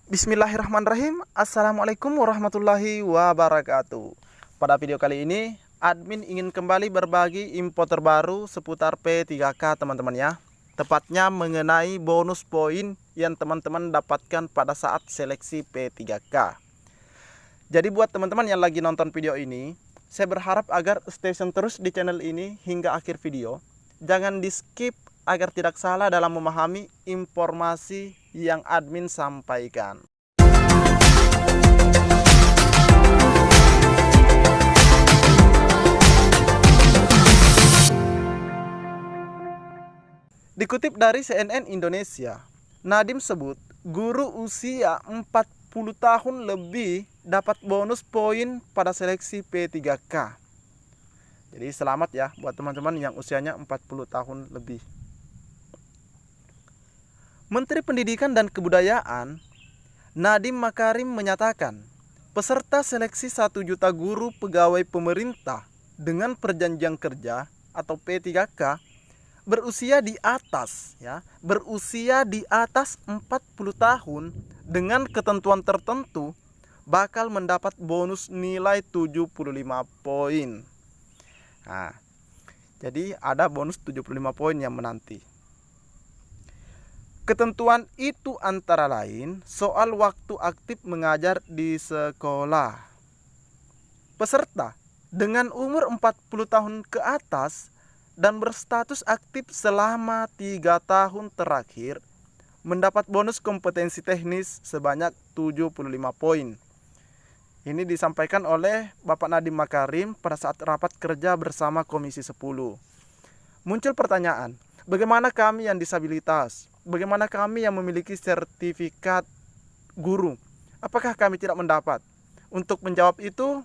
Bismillahirrahmanirrahim. Assalamualaikum warahmatullahi wabarakatuh. Pada video kali ini, admin ingin kembali berbagi info terbaru seputar P3K teman-teman ya. Tepatnya mengenai bonus poin yang teman-teman dapatkan pada saat seleksi P3K. Jadi buat teman-teman yang lagi nonton video ini, saya berharap agar stay tune terus di channel ini hingga akhir video. Jangan di skip agar tidak salah dalam memahami informasi yang admin sampaikan. Dikutip dari CNN Indonesia, Nadiem sebut guru usia 40 tahun lebih dapat bonus poin pada seleksi P3K. Jadi selamat ya buat teman-teman yang usianya 40 tahun lebih. Menteri Pendidikan dan Kebudayaan Nadiem Makarim menyatakan, peserta seleksi 1 juta guru pegawai pemerintah dengan perjanjian kerja atau P3K berusia di atas 40 tahun dengan ketentuan tertentu bakal mendapat bonus nilai 75 poin. Nah, jadi ada bonus 75 poin yang menanti. Ketentuan itu antara lain soal waktu aktif mengajar di sekolah. Peserta dengan umur 40 tahun ke atas dan berstatus aktif selama 3 tahun terakhir mendapat bonus kompetensi teknis sebanyak 75 poin. Ini disampaikan oleh Bapak Nadiem Makarim pada saat rapat kerja bersama Komisi 10. Muncul pertanyaan, bagaimana kami yang disabilitas? Bagaimana kami yang memiliki sertifikat guru? Apakah kami tidak mendapat? Untuk menjawab itu,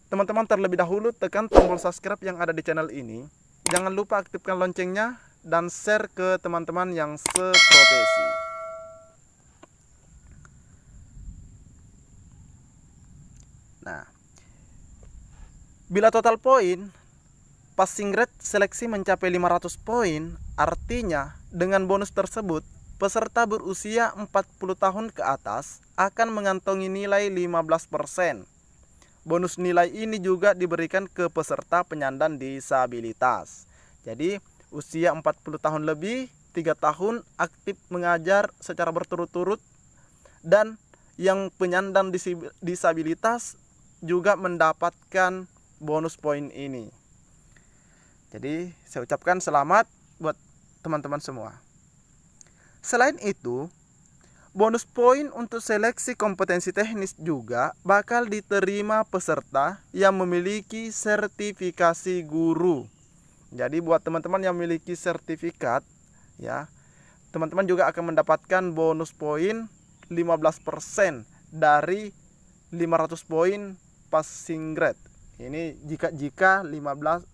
teman-teman terlebih dahulu tekan tombol subscribe yang ada di channel ini. Jangan lupa aktifkan loncengnya dan share ke teman-teman yang seprofesi. Nah, bila total poin passing rate seleksi mencapai 500 poin, artinya dengan bonus tersebut, peserta berusia 40 tahun ke atas akan mengantongi nilai 15%. Bonus nilai ini juga diberikan ke peserta penyandang disabilitas. Jadi, usia 40 tahun lebih, 3 tahun aktif mengajar secara berturut-turut, dan yang penyandang disabilitas juga mendapatkan bonus poin ini. Jadi saya ucapkan selamat buat teman-teman semua. Selain itu, bonus poin untuk seleksi kompetensi teknis juga bakal diterima peserta yang memiliki sertifikasi guru. Jadi buat teman-teman yang memiliki sertifikat ya, teman-teman juga akan mendapatkan bonus poin 15% dari 500 poin passing grade. Ini jika 500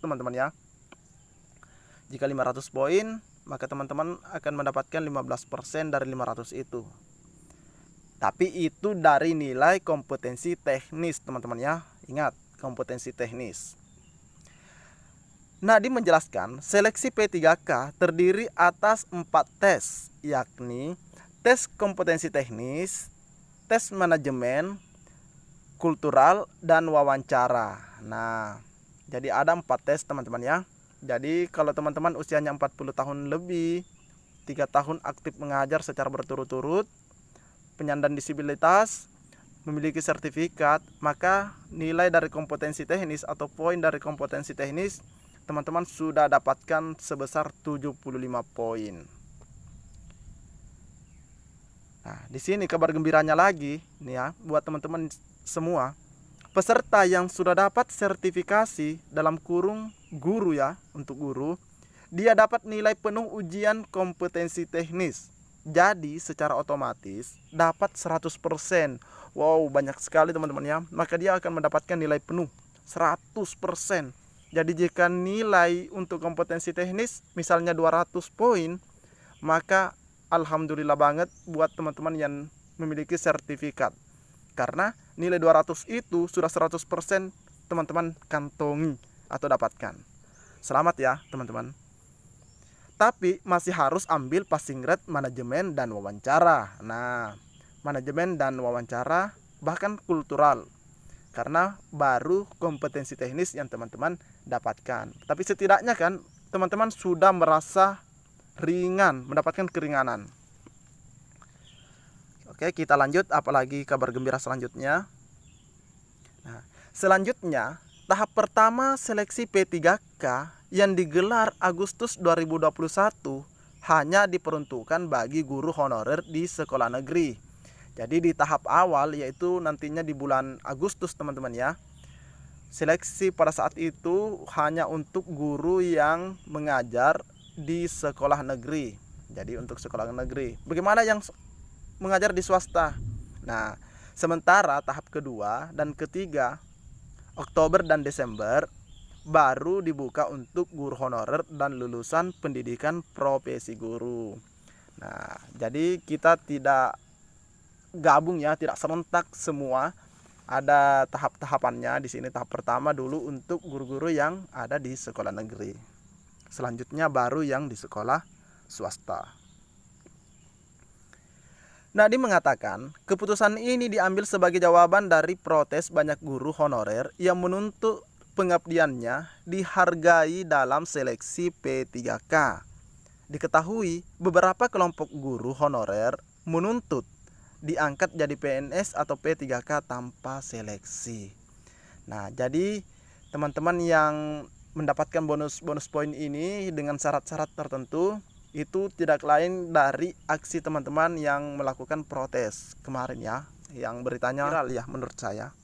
teman-teman ya. Jika 500 poin, maka teman-teman akan mendapatkan 15% dari 500 itu. Tapi itu dari nilai kompetensi teknis teman-teman ya. Ingat, kompetensi teknis. Nadiem menjelaskan, seleksi P3K terdiri atas 4 tes, yakni tes kompetensi teknis, tes manajemen, kultural, dan wawancara. Nah, jadi ada 4 tes teman-teman ya. Jadi kalau teman-teman usianya 40 tahun lebih, 3 tahun aktif mengajar secara berturut-turut, penyandang disabilitas, memiliki sertifikat, maka nilai dari kompetensi teknis atau poin dari kompetensi teknis teman-teman sudah dapatkan sebesar 75 poin. Nah, di sini kabar gembiranya lagi nih ya buat teman-teman semua. Peserta yang sudah dapat sertifikasi dalam kurung guru ya, untuk guru, dia dapat nilai penuh ujian kompetensi teknis. Jadi secara otomatis dapat 100%. Wow, banyak sekali teman-teman ya. Maka dia akan mendapatkan nilai penuh 100%. Jadi jika nilai untuk kompetensi teknis misalnya 200 poin, maka alhamdulillah banget buat teman-teman yang memiliki sertifikat. Karena nilai 200 itu sudah 100% teman-teman kantongi atau dapatkan. Selamat ya teman-teman. tapi masih harus ambil passing grade manajemen dan wawancara. Nah, manajemen dan wawancara bahkan kultural, karena baru kompetensi teknis yang teman-teman dapatkan. Tapi setidaknya kan teman-teman sudah merasa ringan, mendapatkan keringanan. Oke, kita lanjut, apalagi kabar gembira selanjutnya. Nah, selanjutnya tahap pertama seleksi P3K yang digelar Agustus 2021 hanya diperuntukkan bagi guru honorer di sekolah negeri. Jadi di tahap awal, yaitu nantinya di bulan Agustus teman-teman ya, seleksi pada saat itu hanya untuk guru yang mengajar di sekolah negeri. Jadi untuk sekolah negeri. Bagaimana yang mengajar di swasta? Nah, sementara tahap kedua dan ketiga, Oktober dan Desember, baru dibuka untuk guru honorer dan lulusan pendidikan profesi guru. Nah, jadi kita tidak gabung ya, tidak serentak semua. Ada tahap-tahapannya di sini. Tahap pertama dulu untuk guru-guru yang ada di sekolah negeri. Selanjutnya baru yang di sekolah swasta. Nadiem mengatakan, keputusan ini diambil sebagai jawaban dari protes banyak guru honorer yang menuntut pengabdiannya dihargai dalam seleksi P3K. Diketahui beberapa kelompok guru honorer menuntut diangkat jadi PNS atau P3K tanpa seleksi. Nah, jadi teman-teman yang mendapatkan bonus poin ini dengan syarat-syarat tertentu, itu tidak lain dari aksi teman-teman yang melakukan protes kemarin ya, yang beritanya viral ya menurut saya.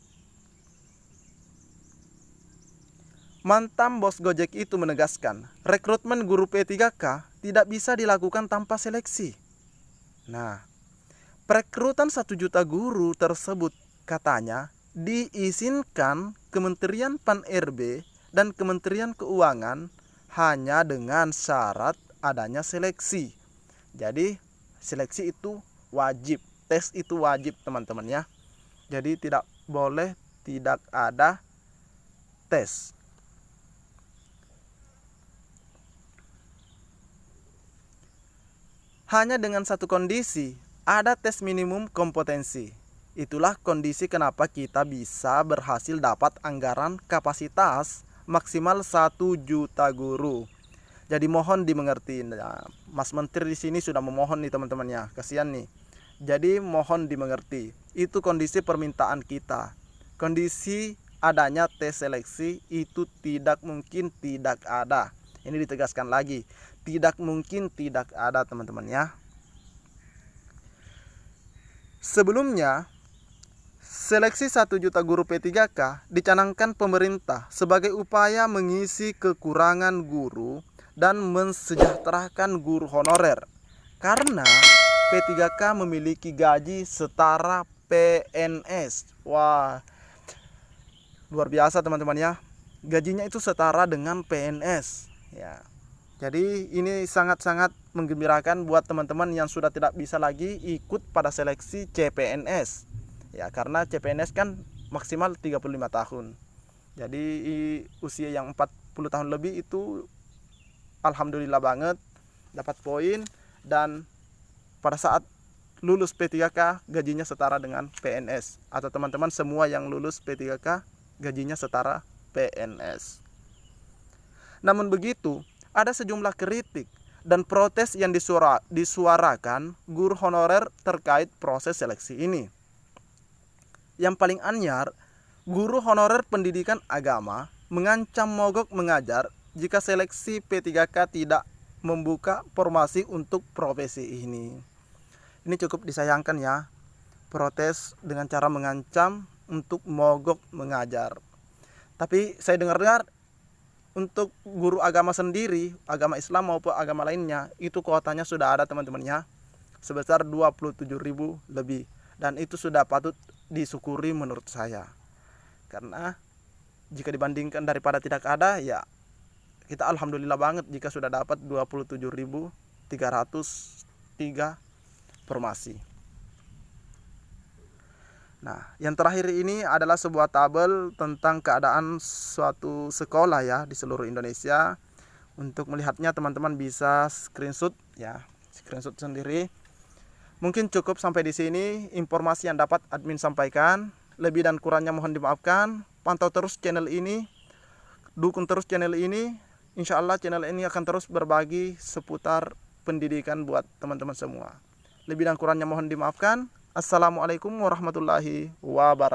Mantan bos Gojek itu menegaskan, rekrutmen guru P3K tidak bisa dilakukan tanpa seleksi. Nah, perekrutan 1 juta guru tersebut katanya diizinkan Kementerian Pan-RB dan Kementerian Keuangan hanya dengan syarat adanya seleksi. Jadi seleksi itu wajib, tes itu wajib teman-teman ya. Jadi tidak boleh tidak ada tes. Hanya dengan satu kondisi, ada tes minimum kompetensi. Itulah kondisi kenapa kita bisa berhasil dapat anggaran kapasitas maksimal 1 juta guru. Jadi mohon dimengerti. Nah, Mas Menteri di sini sudah memohon nih teman-teman ya, kasihan nih. Jadi mohon dimengerti. Itu kondisi permintaan kita. Kondisi adanya tes seleksi itu tidak mungkin tidak ada. Ini ditegaskan lagi, tidak mungkin tidak ada teman-teman ya. Sebelumnya, seleksi 1 juta guru P3K dicanangkan pemerintah sebagai upaya mengisi kekurangan guru dan mensejahterakan guru honorer. Karena P3K memiliki gaji setara PNS. Wah, luar biasa teman-teman ya. Gajinya itu setara dengan PNS ya. Jadi ini sangat-sangat menggembirakan buat teman-teman yang sudah tidak bisa lagi ikut pada seleksi CPNS. Ya, karena CPNS kan maksimal 35 tahun. Jadi usia yang 40 tahun lebih itu alhamdulillah banget dapat poin, dan pada saat lulus P3K gajinya setara dengan PNS, atau teman-teman semua yang lulus P3K gajinya setara PNS. Namun begitu, ada sejumlah kritik dan protes yang disuarakan guru honorer terkait proses seleksi ini. Yang paling anyar, guru honorer pendidikan agama mengancam mogok mengajar jika seleksi P3K tidak membuka formasi untuk profesi ini. Ini cukup disayangkan ya, protes dengan cara mengancam untuk mogok mengajar. Tapi saya dengar-dengar untuk guru agama sendiri, agama Islam maupun agama lainnya, itu kuotanya sudah ada teman-temannya, sebesar 27.000 lebih. Dan itu sudah patut disyukuri menurut saya. Karena jika dibandingkan daripada tidak ada, ya kita alhamdulillah banget jika sudah dapat 27.303 formasi. Nah, yang terakhir ini adalah sebuah tabel tentang keadaan suatu sekolah ya di seluruh Indonesia Untuk melihatnya teman-teman bisa screenshot ya, screenshot sendiri. Mungkin cukup sampai di sini informasi yang dapat admin sampaikan. Lebih dan kurangnya mohon dimaafkan. Pantau terus channel ini, dukung terus channel ini. Insya Allah channel ini akan terus berbagi seputar pendidikan buat teman-teman semua. Lebih dan kurangnya mohon dimaafkan. Assalamualaikum warahmatullahi wabarakatuh.